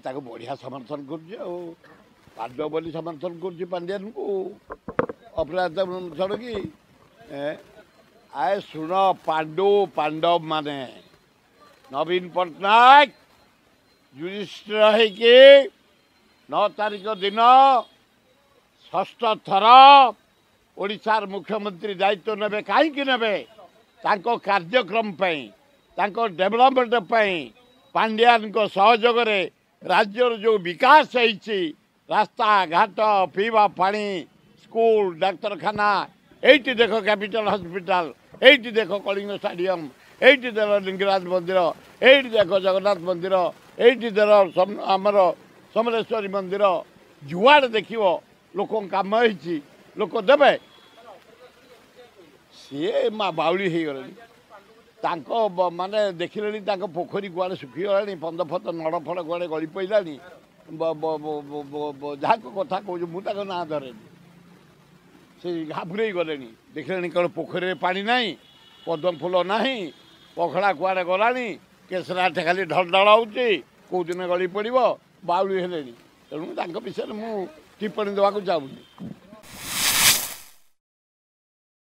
ତାକୁ ବଢ଼ିଆ ସମର୍ଥନ କରୁଛି ଆଉ ପାଣ୍ଡବ ବୋଲି ସମର୍ଥନ କରୁଛି ପାଣ୍ଡିଆନକୁ ଅପରାଧ ଛଡ଼କି ଆଏ ଶୁଣ ପାଣ୍ଡବ ମାନେ ନବୀନ ପଟ୍ଟନାୟକ ଯୁଧିଷ୍ଠିର ହେଇକି 9 ତାରିଖ ଦିନ ଷଷ୍ଠ ଥର ଓଡ଼ିଶାର ମୁଖ୍ୟମନ୍ତ୍ରୀ ଦାୟିତ୍ୱ ନେବେ। କାହିଁକି ନେବେ? ତାଙ୍କ କାର୍ଯ୍ୟକ୍ରମ ପାଇଁ, ତାଙ୍କ ଡେଭଲପମେଣ୍ଟ ପାଇଁ, ପାଣ୍ଡିଆନଙ୍କ ସହଯୋଗରେ ରାଜ୍ୟର ଯେଉଁ ବିକାଶ ହେଇଛି, ରାସ୍ତାଘାଟ, ପିଇବା ପାଣି, ସ୍କୁଲ, ଡାକ୍ତରଖାନା, এইটি দেখো ক্যাপিটাল হসপিটাল, এইটি দেখো কলিঙ্গ স্টাডিয়াম, এইটি দেখো লিঙ্গরাজ মন্দির, এইটি দেখো জগন্নাথ মন্দির, এইটি দেখো আমার ସମଲେଶ୍ୱରୀ ମନ୍ଦିର। ଯୁଆଡ଼େ ଦେଖିବ ଲୋକଙ୍କ କାମ ହେଇଛି, ଲୋକ ଦେବେ। ସିଏ ବାଉଳି ହେଇଗଲେଣି। ତାଙ୍କ ମାନେ ଦେଖିଲେଣି ତାଙ୍କ ପୋଖରୀ କୁଆଡ଼େ ଶୁଖିଗଲାଣି, ପନ୍ଦ ଫନ୍ଦ ନଡ଼ ଫଡ଼ କୁଆଡ଼େ ଗଳି ପଡ଼ିଲାଣି। ଯାହାଙ୍କ କଥା କହୁଛୁ ମୁଁ ତାଙ୍କ ନାଁ ଧରେନି। ସେ ଘାବୁରେଇ ଗଲେଣି, ଦେଖିଲେଣି କ'ଣ ପୋଖରୀରେ ପାଣି ନାହିଁ, ପଦ୍ମ ଫୁଲ ନାହିଁ, ପଖଳା କୁଆଡ଼େ ଗଲାଣି, କେଶରାଟେ ଖାଲି ଢଳଢଳ ହେଉଛି, କେଉଁଦିନ ଗଳି ପଡ଼ିବ, ବାଉଳି ହେଲେଣି। ତେଣୁ ତାଙ୍କ ବିଷୟରେ ମୁଁ ଟିପ୍ପଣୀ ଦେବାକୁ ଚାହୁଁନି।